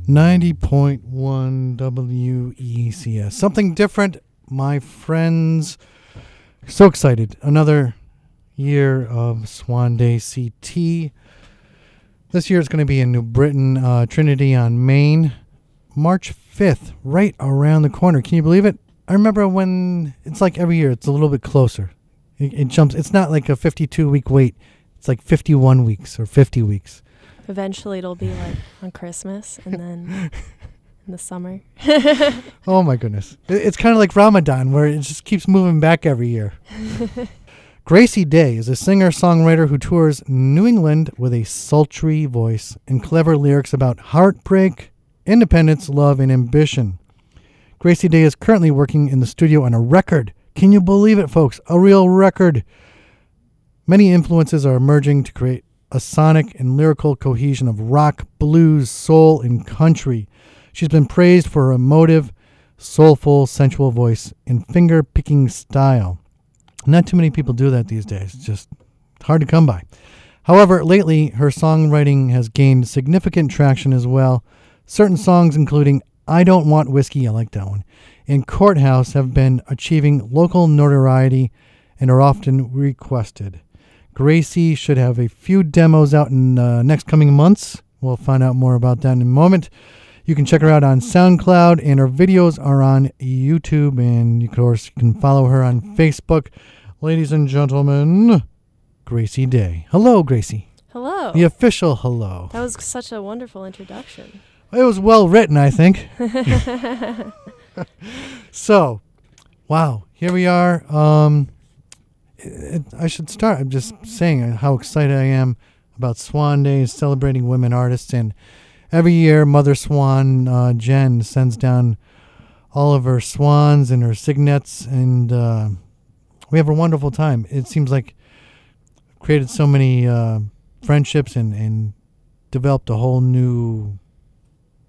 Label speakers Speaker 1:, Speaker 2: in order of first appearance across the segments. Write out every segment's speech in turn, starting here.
Speaker 1: 90.1 WECS. Something different, my friends. So excited. Another year of Swan Day CT. This year is going to be in New Britain, Trinity on Main. March 5th, right around the corner. Can you believe it? I remember when, it's like every year, it's a little bit closer. It jumps. It's not like a 52-week wait. It's like 51 weeks or 50 weeks.
Speaker 2: Eventually it'll be like on Christmas and then in the summer.
Speaker 1: Oh my goodness. It's kind of like Ramadan where it just keeps moving back every year. Gracie Day is a singer-songwriter who tours New England with a sultry voice and clever lyrics about heartbreak, independence, love, and ambition. Gracie Day is currently working in the studio on a record. Can you believe it, folks? A real record. Many influences are emerging to create a sonic and lyrical cohesion of rock, blues, soul, and country. She's been praised for her emotive, soulful, sensual voice and finger-picking style. Not too many people do that these days. It's just hard to come by. However, lately, her songwriting has gained significant traction as well. Certain songs, including I Don't Want Whiskey, I like that one, and Courthouse, have been achieving local notoriety and are often requested. Gracie should have a few demos out in next coming months. We'll find out more about that in a moment. You can check her out on SoundCloud, and her videos are on YouTube, and of course, you can follow her on Facebook. Ladies and gentlemen, Gracie Day. Hello, Gracie.
Speaker 2: Hello.
Speaker 1: The official hello.
Speaker 2: That was such a wonderful introduction.
Speaker 1: It was well written, I think. So, wow, here we are. I should start. I'm just saying how excited I am about Swan Day, celebrating women artists. And every year, Mother Swan, Jen, sends down all of her swans and her cygnets, and we have a wonderful time. It seems like created so many friendships and developed a whole new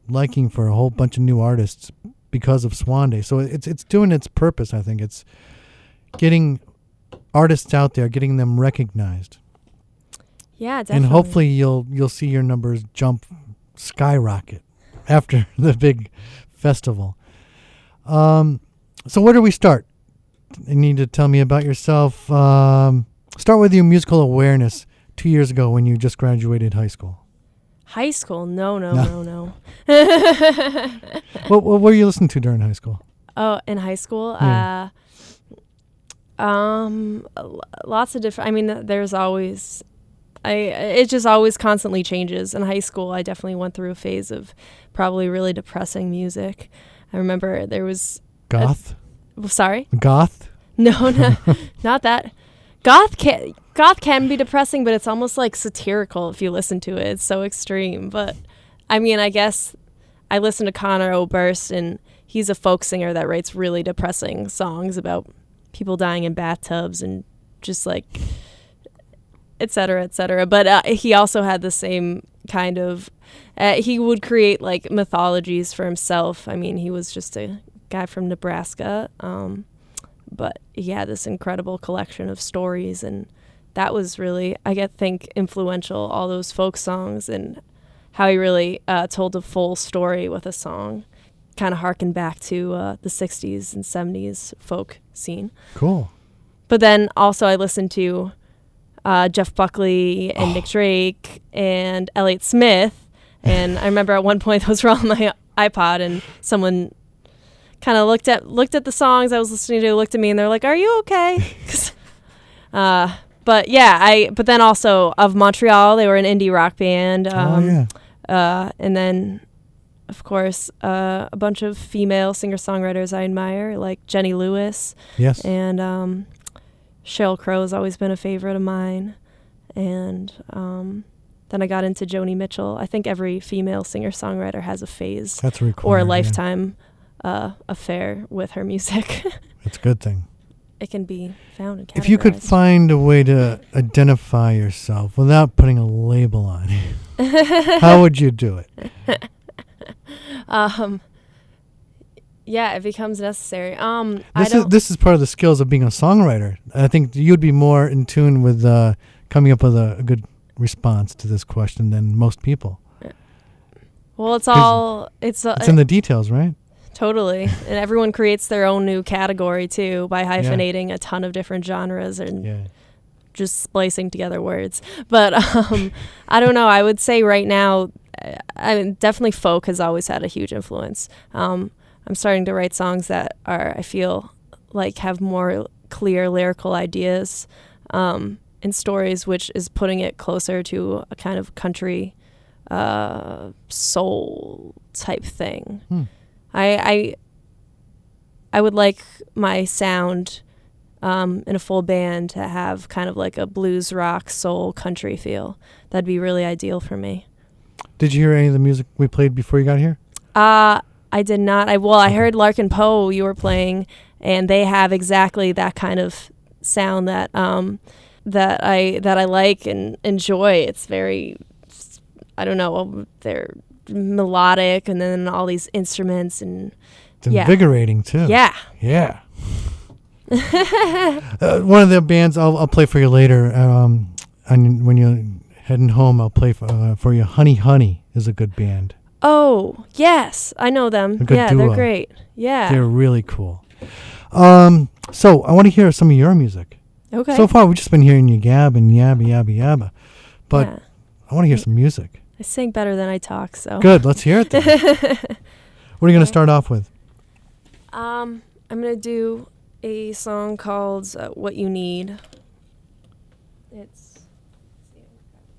Speaker 1: liking for a whole bunch of new artists because of Swan Day. So it's doing its purpose, I think. It's getting artists out there, getting them recognized.
Speaker 2: Yeah, definitely.
Speaker 1: And hopefully you'll see your numbers skyrocket after the big festival. So where do we start? You need to tell me about yourself. Start with your musical awareness 2 years ago when you just graduated high school.
Speaker 2: High school? No.
Speaker 1: What were you listening to during high school?
Speaker 2: Oh, in high school?
Speaker 1: Yeah.
Speaker 2: Lots of different, I mean, there's always, it just always constantly changes. In high school, I definitely went through a phase of probably really depressing music. I remember there was...
Speaker 1: Goth?
Speaker 2: Sorry?
Speaker 1: Goth?
Speaker 2: No, not that. Goth can be depressing, but it's almost like satirical if you listen to it. It's so extreme. But, I mean, I guess I listened to Conor Oberst, and he's a folk singer that writes really depressing songs about people dying in bathtubs and just like, et cetera, et cetera. But he also had the same kind of, he would create like mythologies for himself. I mean, he was just a guy from Nebraska, but he had this incredible collection of stories, and that was really, I think, influential, all those folk songs and how he really told a full story with a song. Kind of harken back to the 60s and 70s folk scene.
Speaker 1: Cool.
Speaker 2: But then also I listened to Jeff Buckley and Nick Drake and Elliott Smith. And I remember at one point those were on my iPod, and someone kind of looked at the songs I was listening to, looked at me, and they're like, "Are you okay?" But yeah, but then also of Montreal, they were an indie rock band. And then, of course, a bunch of female singer-songwriters I admire, like Jenny Lewis.
Speaker 1: Yes.
Speaker 2: And Sheryl Crow has always been a favorite of mine. And then I got into Joni Mitchell. I think every female singer-songwriter has a phase.
Speaker 1: That's required,
Speaker 2: or a lifetime affair with her music.
Speaker 1: That's a good thing.
Speaker 2: It can be found and categorized.
Speaker 1: If you could find a way to identify yourself without putting a label on it, how would you do it?
Speaker 2: Yeah, it becomes necessary.
Speaker 1: This is part of the skills of being a songwriter. I think you'd be more in tune with coming up with a good response to this question than most people.
Speaker 2: Well, it's
Speaker 1: in the details, right?
Speaker 2: Totally. And everyone creates their own new category, too, by hyphenating a ton of different genres and just splicing together words. But I don't know. I would say right now, I mean, definitely folk has always had a huge influence. I'm starting to write songs that I feel like have more clear lyrical ideas and stories, which is putting it closer to a kind of country soul type thing. I would like my sound in a full band to have kind of like a blues, rock, soul, country feel. That'd be really ideal for me.
Speaker 1: Did you hear any of the music we played before you got here?
Speaker 2: I did not. I heard Larkin Poe you were playing, and they have exactly that kind of sound that I like and enjoy. It's very, I don't know, they're melodic, and then all these instruments, and
Speaker 1: it's invigorating too.
Speaker 2: Yeah.
Speaker 1: One of the bands I'll play for you later. And when you're heading home, I'll play for you. Honey Honey is a good band.
Speaker 2: Oh yes, I know them. Yeah, duo. They're great. Yeah,
Speaker 1: they're really cool. So I want to hear some of your music.
Speaker 2: Okay.
Speaker 1: So far, we've just been hearing you gab and yabba yabba yabba, but I want to hear some music.
Speaker 2: I sing better than I talk, so.
Speaker 1: Good, let's hear it then. What are you going to start off with?
Speaker 2: I'm going to do a song called What You Need.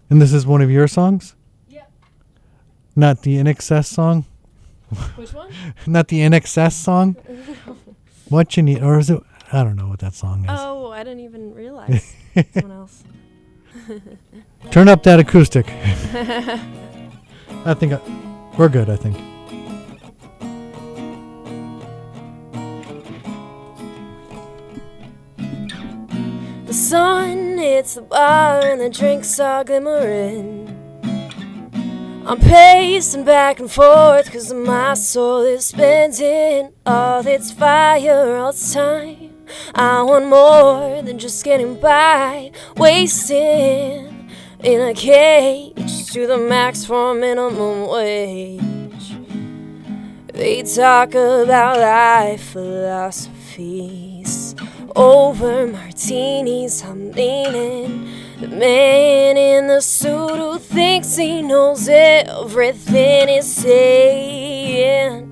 Speaker 1: And this is one of your songs?
Speaker 2: Yep.
Speaker 1: Not the In Excess song?
Speaker 2: Which one?
Speaker 1: Not the In Excess song? What You Need, or is it, I don't know what that song is.
Speaker 2: Oh, I didn't even realize. Someone else.
Speaker 1: Turn up that acoustic. I think we're good, I think.
Speaker 2: The sun hits the bar and the drinks are glimmering. I'm pacing back and forth 'cause my soul is spending all its fire all the time. I want more than just getting by, wasting in a cage to the max for minimum wage. They talk about life philosophies over martinis. I'm leaning the man in the suit who thinks he knows everything is saying.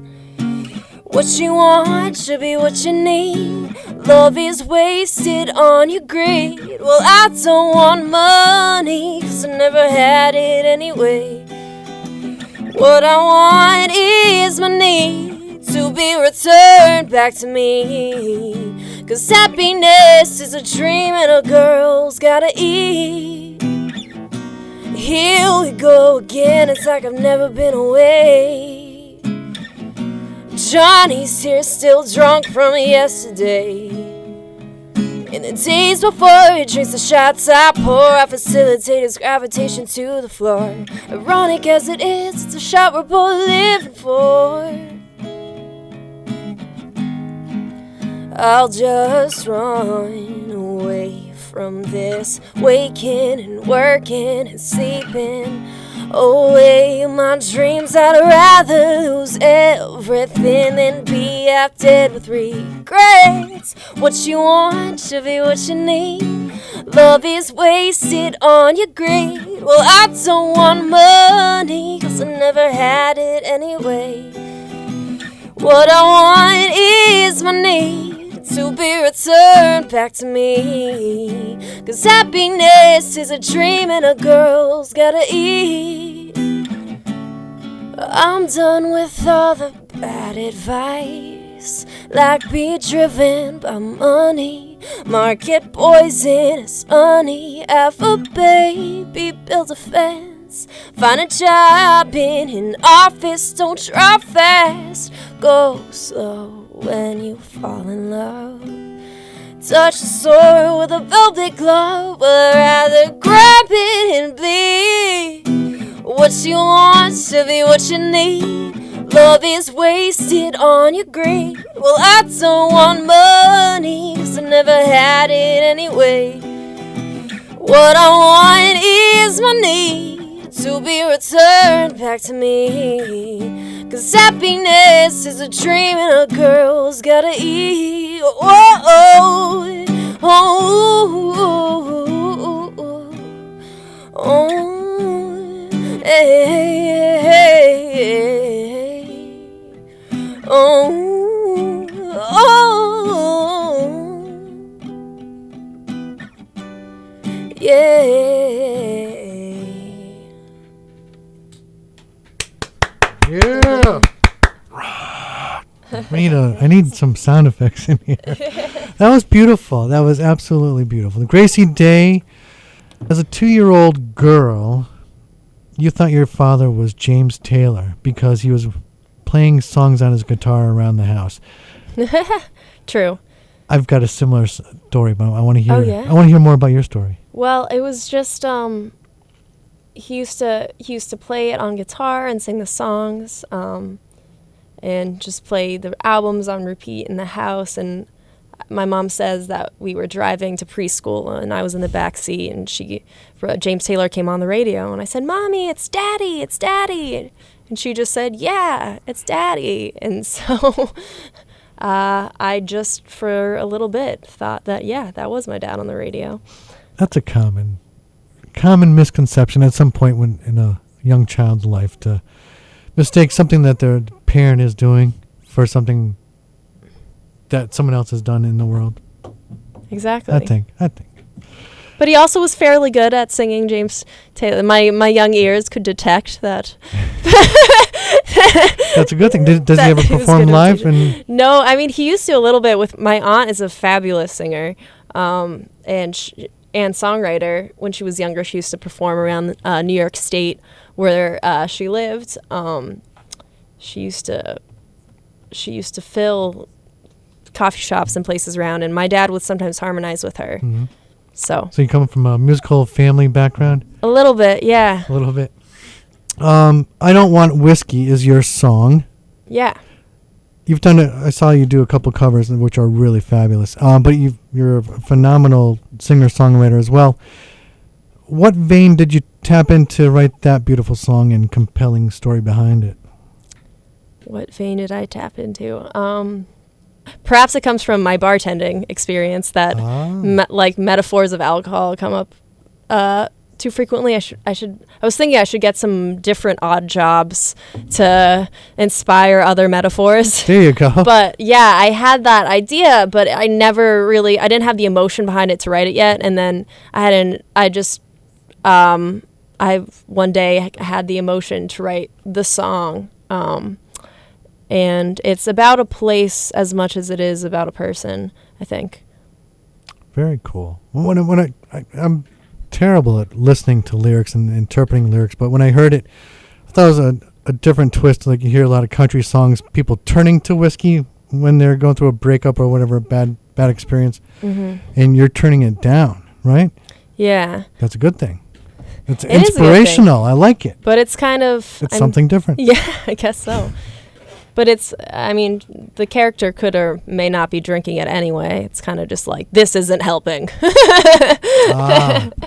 Speaker 2: What you want should be what you need. Love is wasted on your greed. Well, I don't want money 'cause I never had it anyway. What I want is my need to be returned back to me. 'Cause happiness is a dream and a girl's gotta eat. Here we go again, it's like I've never been away. Johnny's here still drunk from yesterday. In the days before he drinks the shots I pour, I facilitate his gravitation to the floor. Ironic as it is, it's a shot we're both living for. I'll just run away from this, waking and working and sleeping away my dreams. I'd rather lose everything than be half dead with regrets. What you want should be what you need. Love is wasted on your greed. Well, I don't want money 'cause I never had it anyway. What I want is my need to be returned back to me. 'Cause happiness is a dream and a girl's gotta eat. I'm done with all the bad advice, like be driven by money. Market poisonous honey. Have a baby, build a fence. Find a job in an office, don't drive fast. Go slow when you fall in love. Touch the sword with a velvet glove. Well, I'd rather grab it and bleed. What you want should be what you need. Love is wasted on your greed. Well, I don't want money 'cause I never had it anyway. What I want is my need to be returned back to me. 'Cause happiness is a dream and a girl's gotta eat. Oh, oh, oh, oh, oh, hey, hey, oh, oh, yeah.
Speaker 1: Yeah. I need some sound effects in here. That was beautiful. That was absolutely beautiful. Gracie Day, as a 2-year-old girl, you thought your father was James Taylor because he was playing songs on his guitar around the house.
Speaker 2: True.
Speaker 1: I've got a similar story, but I want to hear.
Speaker 2: Oh, yeah?
Speaker 1: I want to hear more about your story.
Speaker 2: Well, it was just he used to play it on guitar and sing the songs, and just play the albums on repeat in the house. And my mom says that we were driving to preschool and I was in the back seat, and James Taylor came on the radio, and I said, "Mommy, it's Daddy, it's Daddy," and she just said, "Yeah, it's Daddy." And so I just for a little bit thought that that was my dad on the radio.
Speaker 1: That's a common misconception at some point when in a young child's life, to mistake something that their parent is doing for something that someone else has done in the world.
Speaker 2: Exactly.
Speaker 1: I think.
Speaker 2: But he also was fairly good at singing James Taylor. My young ears could detect that.
Speaker 1: That's a good thing. Does he ever perform live?
Speaker 2: No, I mean, he used to a little bit. With my aunt is a fabulous singer, and songwriter. When she was younger, she used to perform around New York State where she lived. She used to fill coffee shops and places around, and my dad would sometimes harmonize with her. Mm-hmm. So
Speaker 1: you come from a musical family background?
Speaker 2: A little bit, yeah.
Speaker 1: A little bit. I Don't Want Whiskey is your song.
Speaker 2: Yeah.
Speaker 1: You've done it. I saw you do a couple covers, which are really fabulous. But you're a phenomenal singer-songwriter as well. What vein did you tap into to write that beautiful song and compelling story behind it?
Speaker 2: What vein did I tap into? Perhaps it comes from my bartending experience that metaphors of alcohol come up too frequently. I was thinking I should get some different odd jobs to inspire other metaphors.
Speaker 1: There you go.
Speaker 2: But yeah, I had that idea, but I didn't have the emotion behind it to write it yet. And then I one day had the emotion to write the song. And it's about a place as much as it is about a person, I think.
Speaker 1: Very cool. I'm terrible at listening to lyrics and interpreting lyrics, but when I heard it, I thought it was a different twist. Like you hear a lot of country songs, people turning to whiskey when they're going through a breakup or whatever, bad experience, mm-hmm. and you're turning it down, right?
Speaker 2: Yeah.
Speaker 1: That's a good thing. It's inspirational. I like it.
Speaker 2: But it's kind of...
Speaker 1: It's something different.
Speaker 2: Yeah, I guess so. But the character could or may not be drinking it anyway. It's kind of just like, this isn't helping.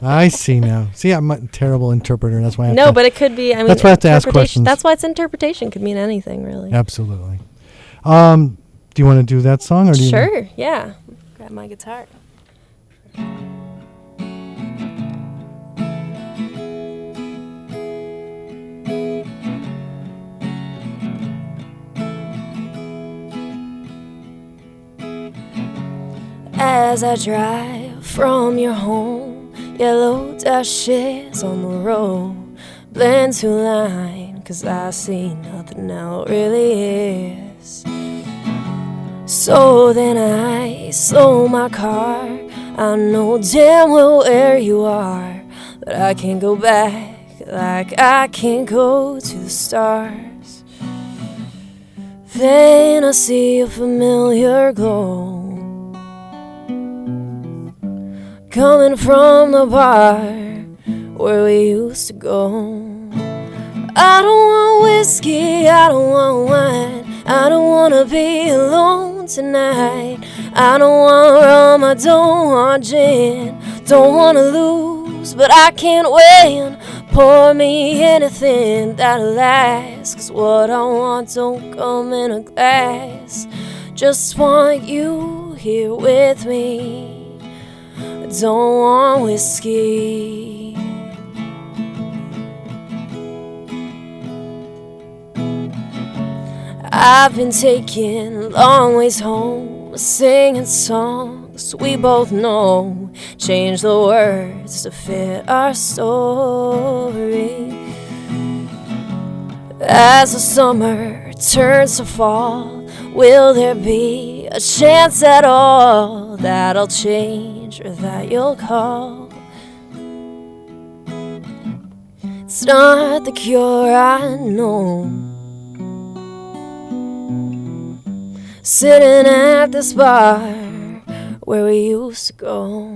Speaker 1: I see now. See, I'm a terrible interpreter. That's why
Speaker 2: but it could be,
Speaker 1: that's why I have to ask questions.
Speaker 2: That's why it's interpretation. Could mean anything, really.
Speaker 1: Absolutely. Do you want to do that song?
Speaker 2: Sure, yeah. Grab my guitar. As I drive from your home, yellow dashes on the road blend to line, 'cause I see nothing now really is. So then I slow my car, I know damn well where you are, but I can't go back like I can't go to the stars. Then I see a familiar glow coming from the bar where we used to go. I don't want whiskey, I don't want wine, I don't wanna be alone tonight. I don't want rum, I don't want gin, don't wanna lose lose, but I can't win. Pour me anything that'll last, 'cause what I want don't come in a glass. Just want you here with me. I don't want whiskey. I've been taking long ways home, singing songs we both know, change the words to fit our story. As the summer turns to fall, will there be a chance at all that I'll change or that you'll call? It's not the cure, I know. Sitting at this bar where we used to go.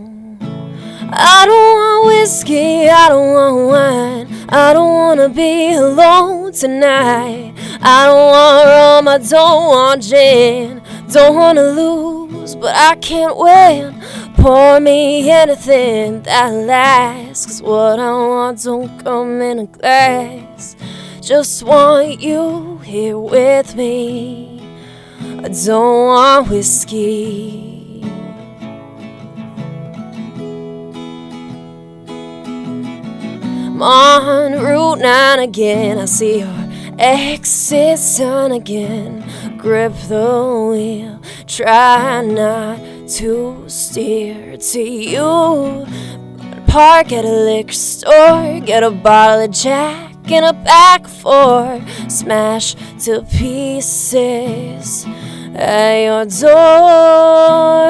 Speaker 2: I don't want whiskey, I don't want wine, I don't wanna be alone tonight. I don't want rum, I don't want gin, don't wanna lose, but I can't win. Pour me anything that lasts, 'cause what I want don't come in a glass. Just want you here with me. I don't want whiskey. I'm on Route 9 again, I see your exit sign again. Grip the wheel, try not to steer to you. Park at a liquor store, get a bottle of Jack and a pack of 4, smash to pieces at your door.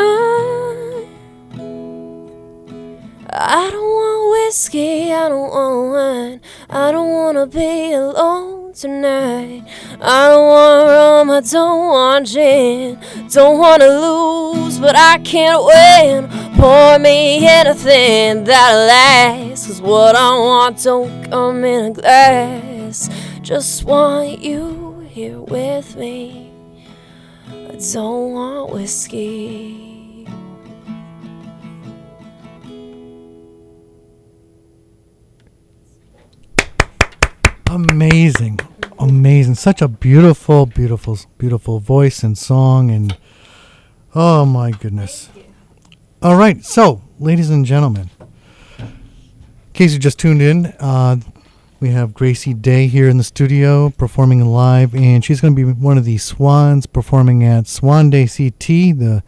Speaker 2: I don't want whiskey, I don't want wine, I don't wanna be alone tonight. I don't want rum, I don't want gin, don't wanna lose, but I can't win. Pour me anything that'll last, 'cause what I want don't come in a glass. Just want you here with me. I don't want whiskey.
Speaker 1: Amazing. Amazing. Such a beautiful, beautiful, beautiful voice and song. And oh my goodness. All right. So, ladies and gentlemen, in case you just tuned in, we have Gracie Day here in the studio performing live. And she's going to be one of the swans performing at Swan Day CT, the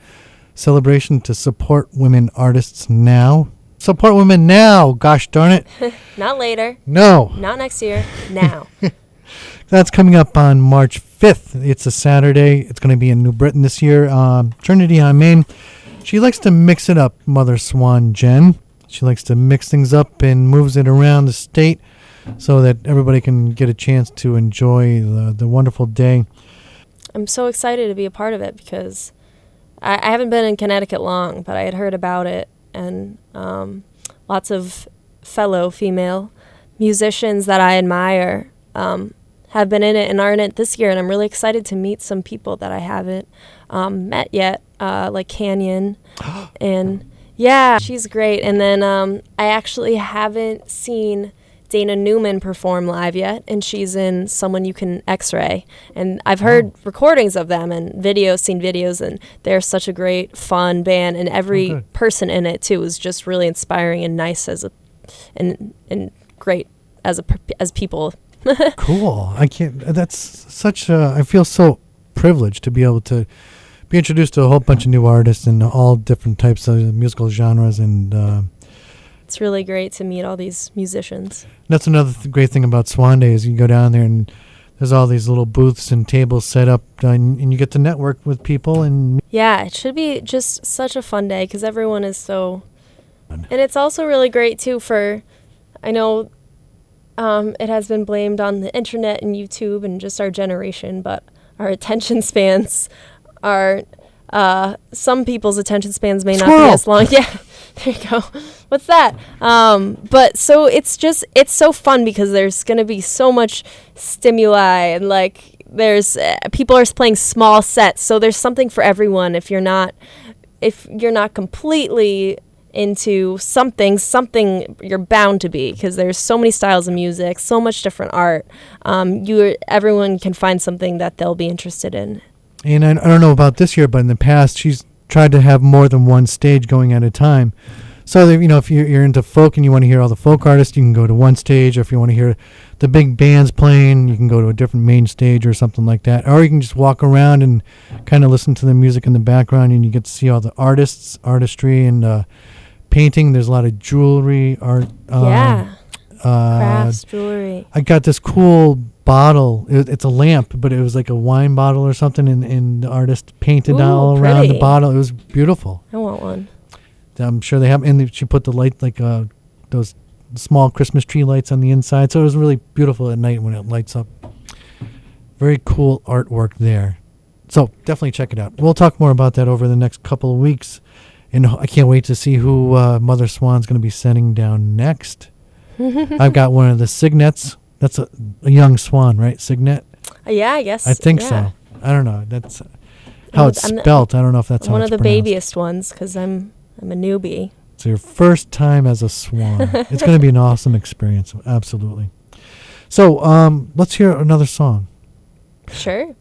Speaker 1: celebration to support women artists now. Support women now, gosh darn it.
Speaker 2: Not later.
Speaker 1: No.
Speaker 2: Not next year. Now.
Speaker 1: That's coming up on March 5th. It's a Saturday. It's going to be in New Britain this year. Trinity on Main. She likes to mix it up, Mother Swan Jen. She likes to mix things up and moves it around the state so that everybody can get a chance to enjoy the wonderful day.
Speaker 2: I'm so excited to be a part of it because I haven't been in Connecticut long, but I had heard about it. And lots of fellow female musicians that I admire have been in it and are in it this year. And I'm really excited to meet some people that I haven't met yet, like Canyon. And yeah, she's great. And then I actually haven't seen Dana Newman perform live yet, and she's in Someone You Can X-Ray. And I've heard recordings of them and seen videos, and they're such a great, fun band, and every person in it too is just really inspiring and nice and great as people.
Speaker 1: Cool. That's such I feel so privileged to be able to be introduced to a whole bunch of new artists in all different types of musical genres, and
Speaker 2: it's really great to meet all these musicians.
Speaker 1: That's another great thing about Swan Day is you go down there and there's all these little booths and tables set up, and you get to network with people. And
Speaker 2: yeah, it should be just such a fun day because everyone is so... And it's also really great, too, I know it has been blamed on the internet and YouTube and just our generation, but our attention spans are... some people's attention spans may not be as long. Yeah, there you go. What's that? But so it's so fun because there's going to be so much stimuli, and like there's people are playing small sets, so there's something for everyone if you're not completely into something you're bound to be, because there's so many styles of music, so much different art. Everyone can find something that they'll be interested in.
Speaker 1: And I don't know about this year, but in the past, she's tried to have more than one stage going at a time. So, if you're into folk and you want to hear all the folk artists, you can go to one stage. Or if you want to hear the big bands playing, you can go to a different main stage or something like that. Or you can just walk around and kind of listen to the music in the background, and you get to see all the artistry, and painting. There's a lot of jewelry, art.
Speaker 2: Crafts, jewelry.
Speaker 1: I got this cool bottle. It's a lamp, but it was like a wine bottle or something, and the artist painted all around the bottle. It was beautiful.
Speaker 2: I want one.
Speaker 1: I'm sure they have, and she put the light, like those small Christmas tree lights on the inside, so it was really beautiful at night when it lights up. Very cool artwork there. So definitely check it out. We'll talk more about that over the next couple of weeks, and I can't wait to see who Mother Swan's going to be sending down next. I've got one of the Cygnets. That's a young swan, right? Cygnet?
Speaker 2: Yeah, I guess.
Speaker 1: I think so. I don't know. That's how it's spelt. I don't know if that's how it's pronounced.
Speaker 2: One of the babyest ones, because I'm a newbie.
Speaker 1: It's your first time as a swan. It's going to be an awesome experience. Absolutely. So let's hear another song.
Speaker 2: Sure.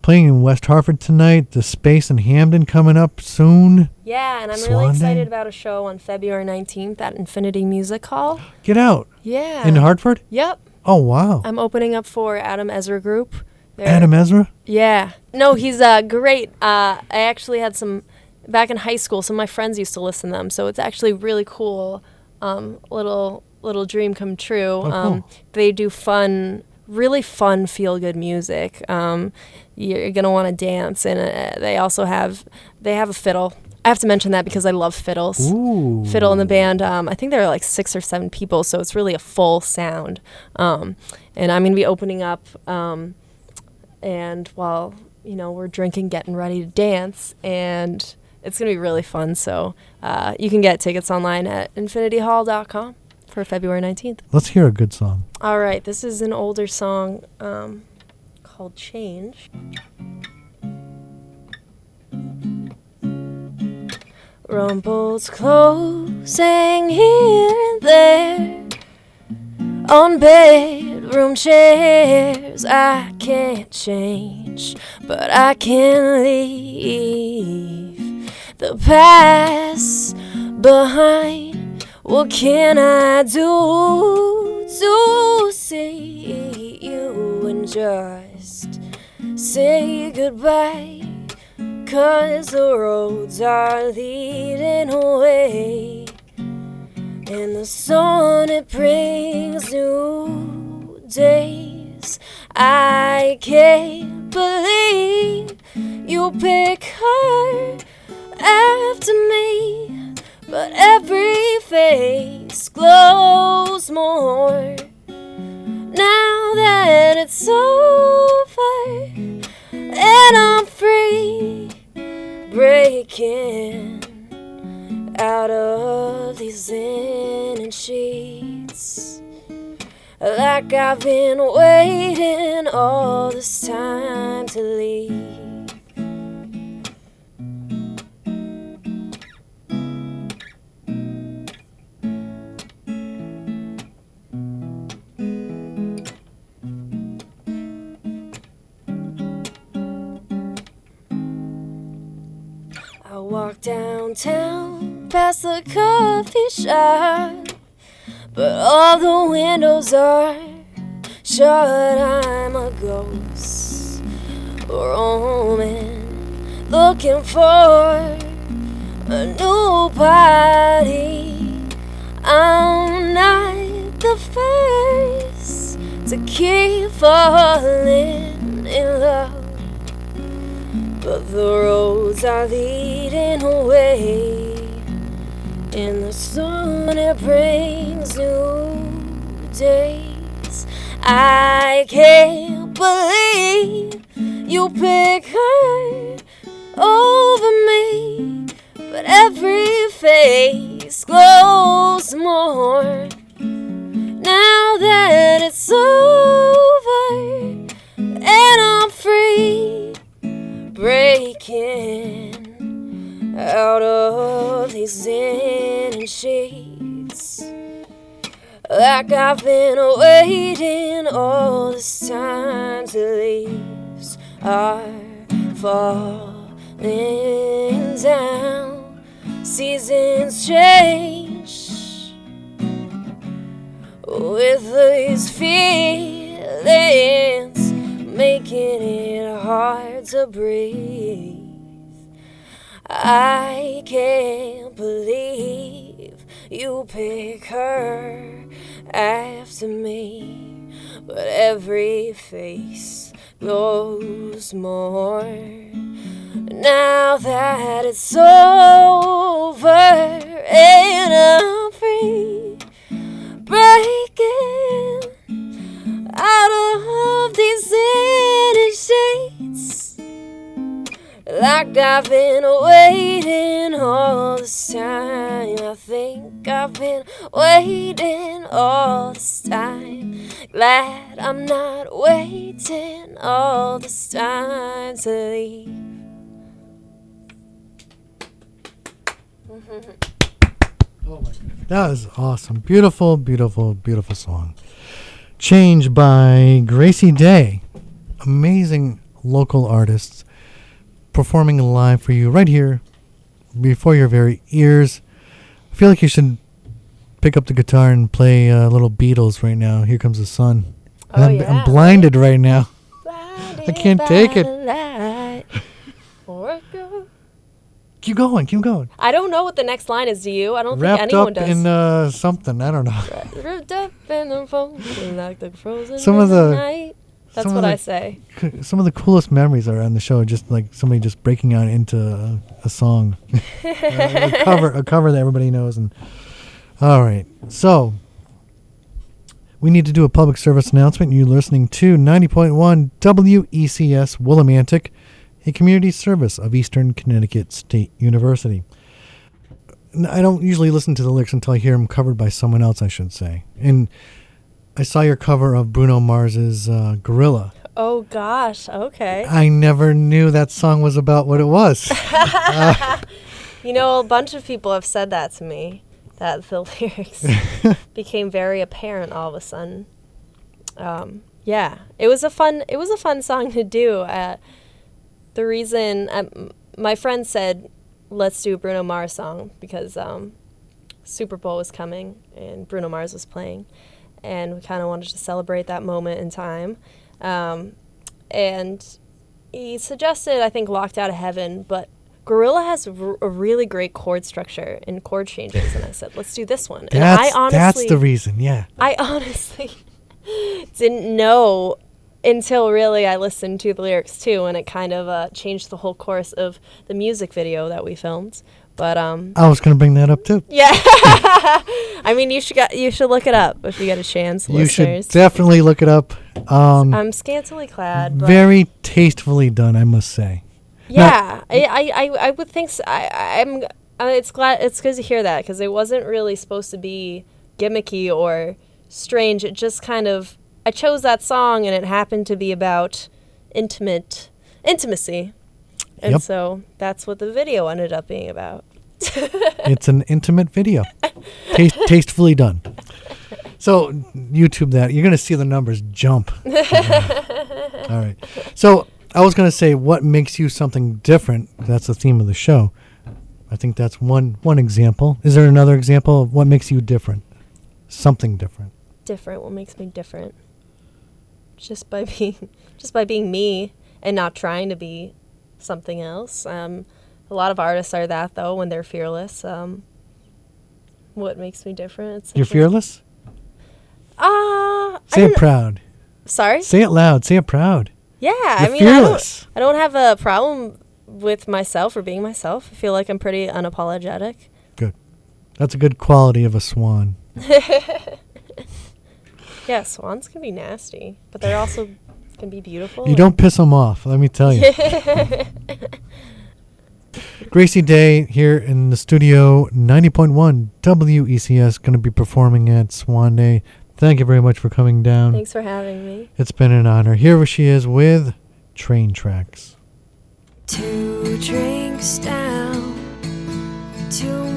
Speaker 1: Playing in West Hartford tonight. The Space in Hamden coming up soon.
Speaker 2: Yeah, and I'm really excited about a show on February 19th at Infinity Music Hall.
Speaker 1: Get out.
Speaker 2: Yeah.
Speaker 1: In Hartford?
Speaker 2: Yep.
Speaker 1: Oh, wow.
Speaker 2: I'm opening up for Adam Ezra Group.
Speaker 1: Adam Ezra?
Speaker 2: Yeah. No, he's great. I actually had back in high school, some of my friends used to listen to them, so it's actually really cool. Little dream come true.
Speaker 1: Oh, cool.
Speaker 2: They do really fun, feel-good music. You're gonna want to dance, and they also have a fiddle. I have to mention that because I love fiddles.
Speaker 1: Ooh.
Speaker 2: Fiddle in the band. I think there are like 6 or 7 people, so it's really a full sound. And I'm gonna be opening up, and while we're drinking, getting ready to dance, and it's going to be really fun. So you can get tickets online at infinityhall.com for February 19th.
Speaker 1: Let's hear a good song.
Speaker 2: All right. This is an older song called Change. Rumbles closing here and there on bedroom chairs. I can't change, but I can leave the past behind. What can I do to see you and just say goodbye? 'Cause the roads are leading away, and the sun, it brings new days. I can't believe you pick her after me, but every face glows more now that it's over and I'm free, breaking out of these linen sheets, like I've been waiting all this time to leave. I walk downtown past the coffee shop, but all the windows are shut. I'm a ghost roaming, looking for a new body. I'm not the first to keep falling in love, but the roads are leading away, and the sun, it brings new days. I can't believe you pick her over me, but every face glows more now that it's over and I'm free, breaking out of these like I've been waiting all this time till leaves are falling down. Seasons change with these feelings, making it hard to breathe. I can't believe you pick her after me, but every face glows more now that it's over and I'm free, breaking out of these inner shades, like I've been waiting all this time. I think I've been waiting all this time. Glad I'm not waiting all this time to leave.
Speaker 1: Oh my goodness. That was awesome. Beautiful, beautiful, beautiful song. Change by Gracie Day. Amazing local artists performing live for you right here before your very ears. I feel like you should pick up the guitar and play a little Beatles right now. Here Comes the Sun.
Speaker 2: Oh, yeah.
Speaker 1: I'm blinded right now.
Speaker 2: Blinded
Speaker 1: I can't take it. Keep going, keep going.
Speaker 2: I don't know what the next line is. Do you? I don't
Speaker 1: Wrapped
Speaker 2: think anyone
Speaker 1: up
Speaker 2: does.
Speaker 1: in something. I don't know.
Speaker 2: Wrapped up in the phone, like the frozen
Speaker 1: Some of the-
Speaker 2: night. That's
Speaker 1: some
Speaker 2: what
Speaker 1: of
Speaker 2: I
Speaker 1: the-
Speaker 2: say.
Speaker 1: Some of the coolest memories are on the show, just like somebody just breaking out into a song, a cover that everybody knows. And all right, so we need to do a public service announcement. You're listening to 90.1 WECS Willimantic, a community service of Eastern Connecticut State University. I don't usually listen to the lyrics until I hear them covered by someone else, I should say. And I saw your cover of Bruno Mars's Gorilla.
Speaker 2: Oh, gosh. Okay.
Speaker 1: I never knew that song was about what it was.
Speaker 2: You know, a bunch of people have said that to me, that the lyrics became very apparent all of a sudden. Yeah, it was a fun song to do. The reason my friend said, let's do a Bruno Mars song because Super Bowl was coming and Bruno Mars was playing. And we kind of wanted to celebrate that moment in time. And he suggested, I think, Locked Out of Heaven, but Gorilla has a really great chord structure and chord changes. And I said, let's do this one. And
Speaker 1: that's the reason, yeah.
Speaker 2: I honestly didn't know until really I listened to the lyrics too, and it kind of changed the whole course of the music video that we filmed. But
Speaker 1: I was going to bring that up too.
Speaker 2: Yeah. I mean, you should look it up if you get a chance,
Speaker 1: you
Speaker 2: listeners.
Speaker 1: Should definitely look it up.
Speaker 2: I'm scantily clad. But
Speaker 1: very tastefully done, I must say.
Speaker 2: Yeah, I would think so. It's good to hear that because it wasn't really supposed to be gimmicky or strange. It just kind of, I chose that song and it happened to be about intimacy. And so that's what the video ended up being about.
Speaker 1: It's an intimate video. Tastefully done. So YouTube that. You're going to see the numbers jump. All right. So I was going to say what makes you something different. That's the theme of the show. I think that's one example. Is there another example of what makes you different? Something different.
Speaker 2: Different. What makes me different? Just by being me and not trying to be something else. A lot of artists are that though when they're fearless. What makes me different?
Speaker 1: You're fearless? Say it proud.
Speaker 2: Sorry?
Speaker 1: Say it loud. Say it proud.
Speaker 2: Yeah,
Speaker 1: You're fearless.
Speaker 2: I don't have a problem with myself or being myself. I feel like I'm pretty unapologetic.
Speaker 1: Good. That's a good quality of a swan.
Speaker 2: Yeah, swans can be nasty, but they're also can be beautiful.
Speaker 1: You don't piss them off, let me tell you. Gracie Day here in the studio, 90.1 WECS, going to be performing at Swan Day. Thank you very much for coming down.
Speaker 2: Thanks for having me.
Speaker 1: It's been an honor. Here she is with Train Tracks.
Speaker 2: 2 drinks down, 2